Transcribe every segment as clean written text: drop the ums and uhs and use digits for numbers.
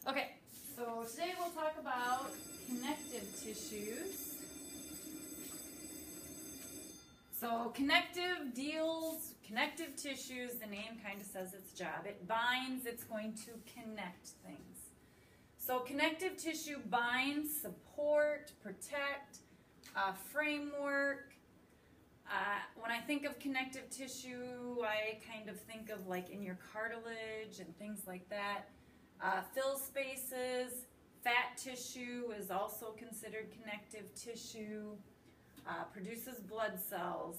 Okay, so today we'll talk about connective tissues. So connective tissues, the name kind of says its job. It binds, it's going to connect things. So connective tissue binds, support, protect, framework. When I think of connective tissue, I kind of think of like in your cartilage and things like that. Fill spaces, fat tissue is also considered connective tissue, produces blood cells.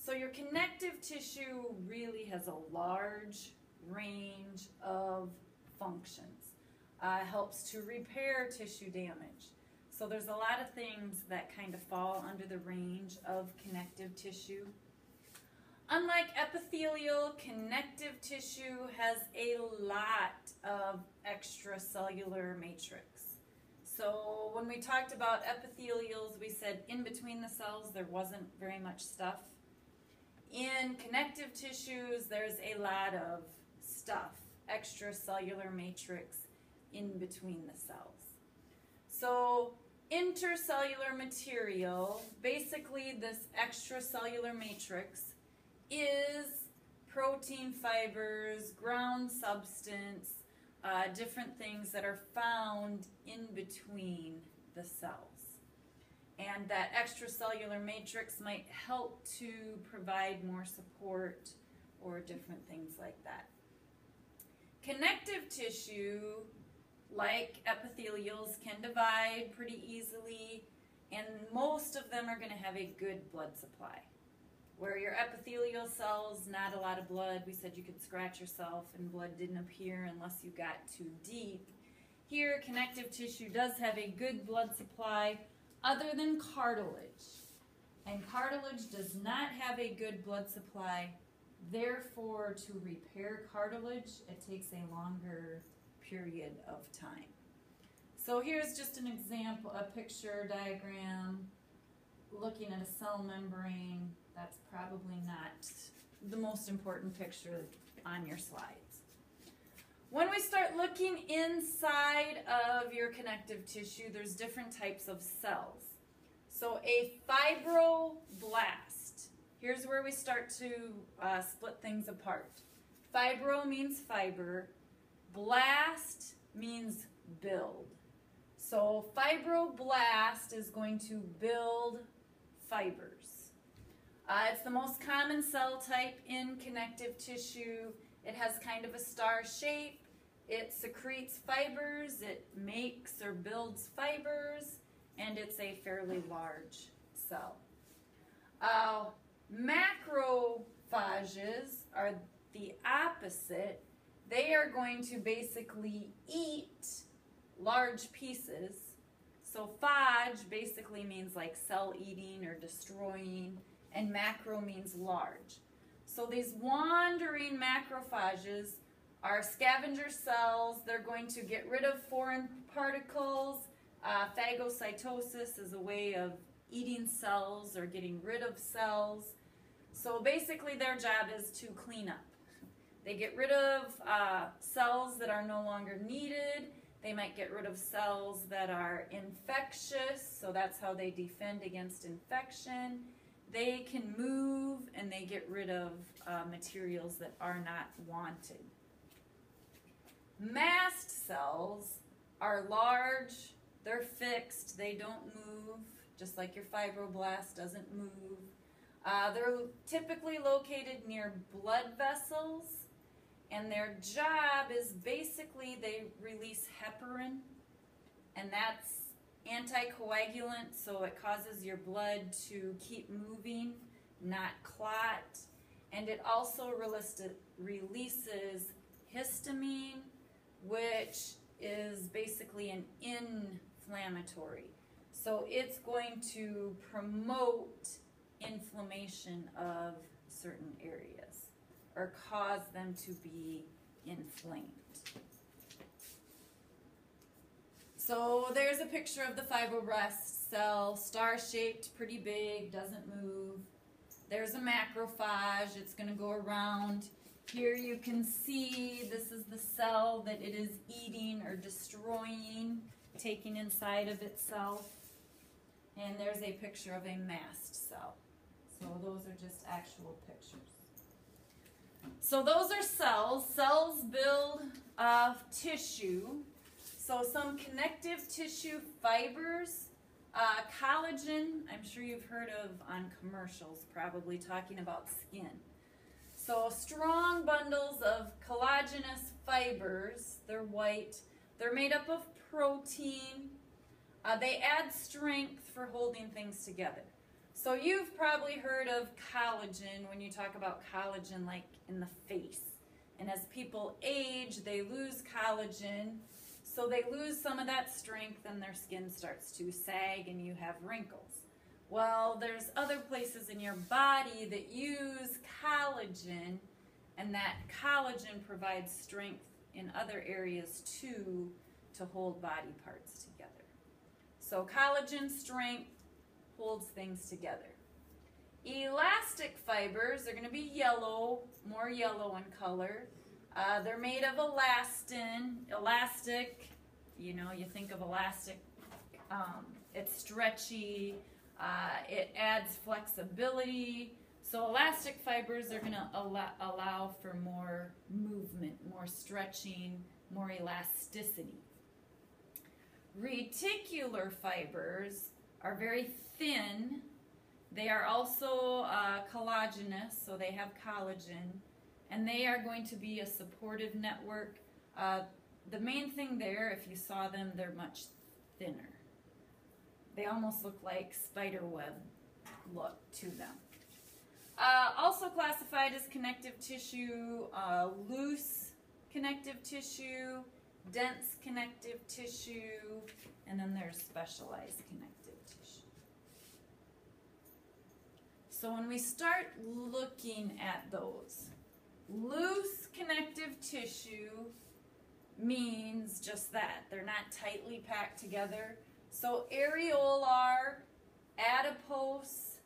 So your connective tissue really has a large range of functions. Helps to repair tissue damage. So there's a lot of things that kind of fall under the range of connective tissue. Unlike epithelial, connective tissue has a lot of extracellular matrix. So when we talked about epithelials, we said in between the cells there wasn't very much stuff. In connective tissues, there's a lot of stuff, extracellular matrix in between the cells. So intercellular material, basically this extracellular matrix, is protein fibers, ground substance, different things that are found in between the cells. And that extracellular matrix might help to provide more support or different things like that. Connective tissue, like epithelials, can divide pretty easily, and most of them are going to have a good blood supply. Where your epithelial cells, not a lot of blood, we said you could scratch yourself and blood didn't appear unless you got too deep. Here, connective tissue does have a good blood supply other than cartilage. And cartilage does not have a good blood supply. Therefore, to repair cartilage, it takes a longer period of time. So here's just an example, a picture diagram looking at a cell membrane. That's probably not the most important picture on your slides. When we start looking inside of your connective tissue, there's different types of cells. So a fibroblast, here's where we start to split things apart. Fibro means fiber, blast means build. So fibroblast is going to build fibers. It's the most common cell type in connective tissue. It has kind of a star shape. It secretes fibers, it makes or builds fibers, and it's a fairly large cell. Macrophages are the opposite. They are going to basically eat large pieces. So phage basically means like cell eating or destroying, and macro means large. So these wandering macrophages are scavenger cells. They're going to get rid of foreign particles. Phagocytosis is a way of eating cells or getting rid of cells. So basically their job is to clean up. They get rid of cells that are no longer needed. They might get rid of cells that are infectious, so that's how they defend against infection. They can move and they get rid of materials that are not wanted. Mast cells are large, they're fixed, they don't move, just like your fibroblast doesn't move. They're typically located near blood vessels, and their job is basically they release heparin, and that's anticoagulant, so it causes your blood to keep moving, not clot. And it also releases histamine, which is basically an inflammatory. So it's going to promote inflammation of certain areas or cause them to be inflamed. So there's a picture of the fibroblast cell, star-shaped, pretty big, doesn't move. There's a macrophage. It's going to go around Here you can see this is the cell that it is eating or destroying, taking inside of itself. And there's a picture of a mast cell. So those are just actual pictures. So those are cells. Cells build tissue. So some connective tissue fibers, collagen, I'm sure you've heard of on commercials, probably talking about skin. So strong bundles of collagenous fibers, they're white, they're made up of protein. They add strength for holding things together. So you've probably heard of collagen when you talk about collagen like in the face. And as people age, they lose collagen. So they lose some of that strength and their skin starts to sag and you have wrinkles. Well, there's other places in your body that use collagen, and that collagen provides strength in other areas too to hold body parts together. So collagen strength holds things together. Elastic fibers are going to be yellow, more yellow in color. They're made of elastin. Elastic, you know, you think of elastic, it's stretchy, it adds flexibility. So elastic fibers are going to allow for more movement, more stretching, more elasticity. Reticular fibers are very thin. They are also collagenous, so they have collagen, and they are going to be a supportive network. The main thing there, if you saw them, they're much thinner. They almost look like spider web look to them. Also classified as connective tissue, loose connective tissue, dense connective tissue, and then there's specialized connective tissue. So when we start looking at those, loose connective tissue means just that. They're not tightly packed together. So areolar, adipose,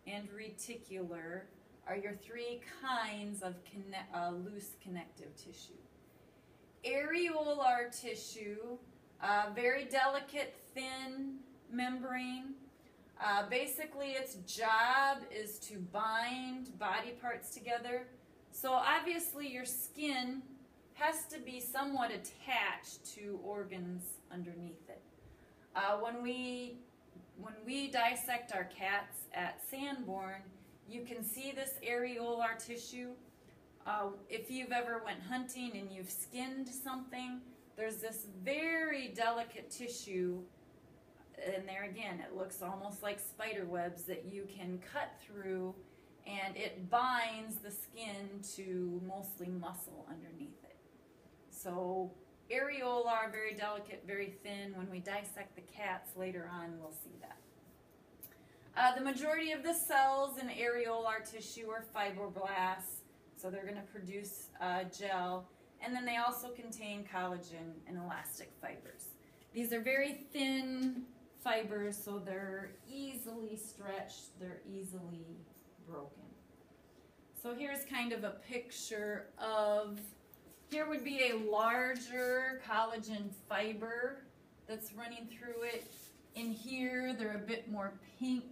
and reticular are your three kinds of loose connective tissue. Areolar tissue, very delicate, thin membrane. Basically, its job is to bind body parts together. So obviously your skin has to be somewhat attached to organs underneath it. When we dissect our cats at Sanborn, you can see this areolar tissue. If you've ever went hunting and you've skinned something, there's this very delicate tissue, and there again, it looks almost like spider webs that you can cut through, and it binds the skin to mostly muscle underneath it. So areolar, very delicate, very thin. When we dissect the cats later on, we'll see that. The majority of the cells in areolar tissue are fibroblasts, so they're going to produce gel, and then they also contain collagen and elastic fibers. These are very thin fibers, so they're easily stretched, they're easily broken. So here's kind of a picture of, here would be a larger collagen fiber that's running through it. In here, they're a bit more pink.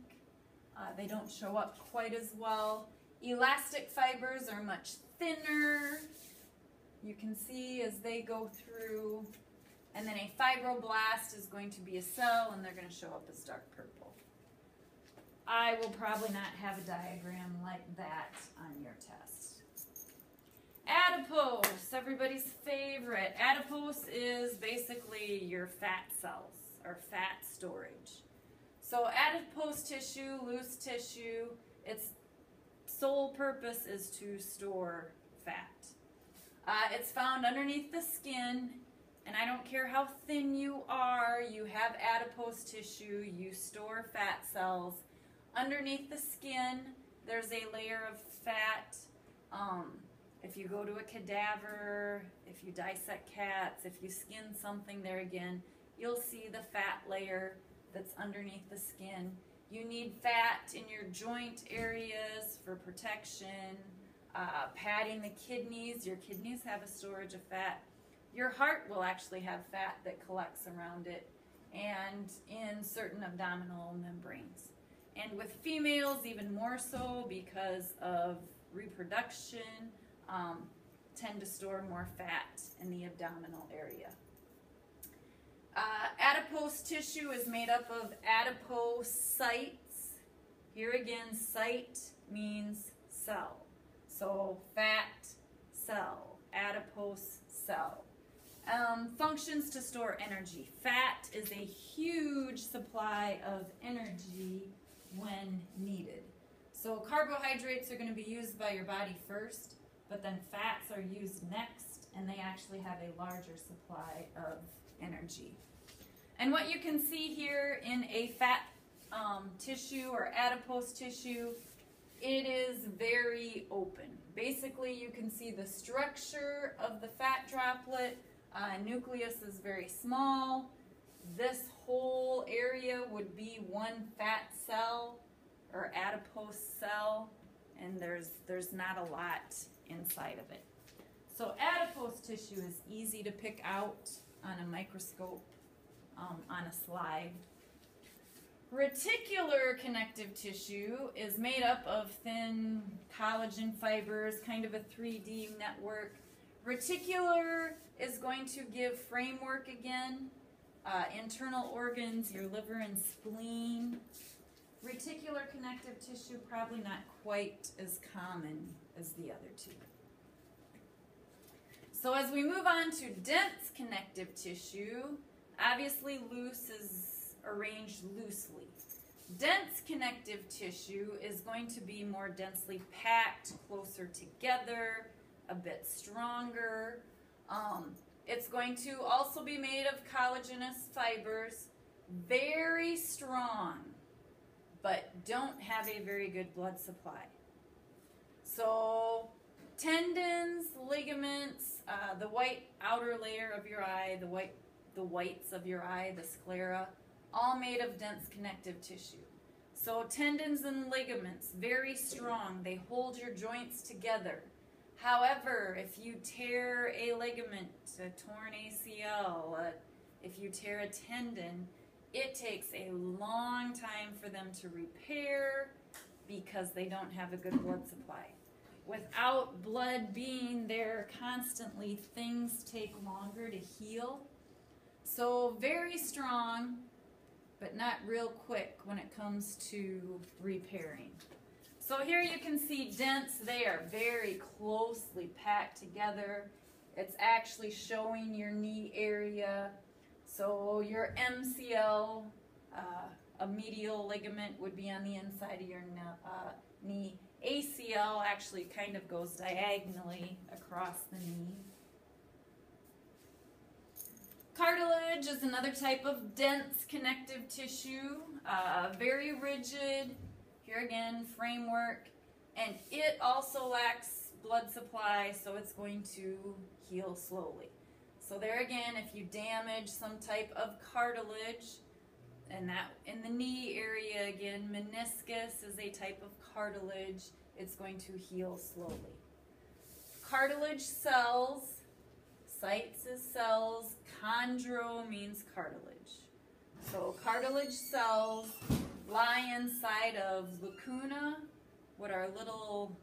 They don't show up quite as well. Elastic fibers are much thinner. You can see as they go through. And then a fibroblast is going to be a cell, and they're going to show up as dark purple. I will probably not have a diagram like that on your test. Adipose, everybody's favorite. Adipose is basically your fat cells, or fat storage. So adipose tissue, loose tissue, its sole purpose is to store fat. It's found underneath the skin, and I don't care how thin you are, you have adipose tissue, you store fat cells. Underneath the skin, there's a layer of fat. If you go to a cadaver, if you dissect cats, if you skin something there again, you'll see the fat layer that's underneath the skin. You need fat in your joint areas for protection. padding the kidneys. Your kidneys have a storage of fat. Your heart will actually have fat that collects around it and in certain abdominal membranes. And with females, even more so because of reproduction, tend to store more fat in the abdominal area. Adipose tissue is made up of adipocytes. Here again, site means cell. So fat cell, adipose cell. Functions to store energy. Fat is a huge supply of energy when needed. So carbohydrates are going to be used by your body first, but then fats are used next, and they actually have a larger supply of energy. And what you can see here in a fat tissue or adipose tissue, it is very open. Basically, you can see the structure of the fat droplet. Nucleus is very small. This whole area would be one fat cell or adipose cell, and there's not a lot inside of it. So adipose tissue is easy to pick out on a microscope, on a slide. Reticular connective tissue is made up of thin collagen fibers, kind of a 3D network. Reticular is going to give framework again, internal organs, your liver and spleen. Reticular connective tissue, probably not quite as common as the other two. So as we move on to dense connective tissue, obviously loose is arranged loosely. Dense connective tissue is going to be more densely packed, closer together, a bit stronger. It's going to also be made of collagenous fibers, very strong, but don't have a very good blood supply. So tendons, ligaments, the white outer layer of your eye, the whites of your eye, the sclera, all made of dense connective tissue. So tendons and ligaments, very strong. They hold your joints together. However, if you tear a ligament, a torn ACL, if you tear a tendon, it takes a long time for them to repair because they don't have a good blood supply. Without blood being there constantly, things take longer to heal. So very strong, but not real quick when it comes to repairing. So here you can see dense. They are very closely packed together. It's actually showing your knee area. So your MCL, a medial ligament, would be on the inside of your knee. ACL actually kind of goes diagonally across the knee. Cartilage is another type of dense connective tissue, very rigid. Here again, framework, and it also lacks blood supply, so it's going to heal slowly. So there again, if you damage some type of cartilage, and that in the knee area again, meniscus is a type of cartilage, it's going to heal slowly. Cartilage cells, cytes is cells, chondro means cartilage. So cartilage cells lie inside of lacuna, what are little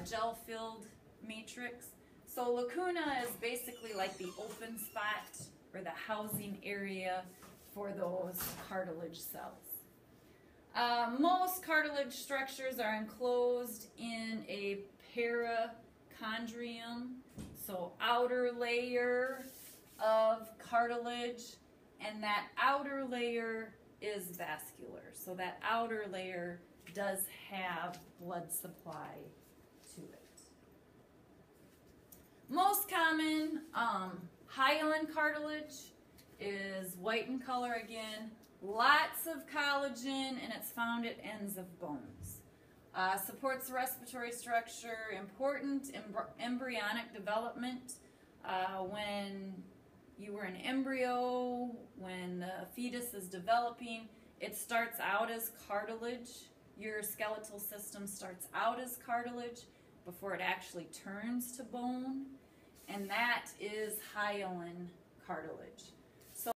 gel-filled matrix. So lacuna is basically like the open spot or the housing area for those cartilage cells. Most cartilage structures are enclosed in a perichondrium, so outer layer of cartilage, and that outer layer is vascular. So that outer layer does have blood supply to it. Most common hyaline cartilage is white in color again, lots of collagen, and it's found at ends of bones. Supports the respiratory structure, important embryonic development. When you were an embryo, when the fetus is developing, it starts out as cartilage. Your skeletal system starts out as cartilage. before it actually turns to bone, and that is hyaline cartilage.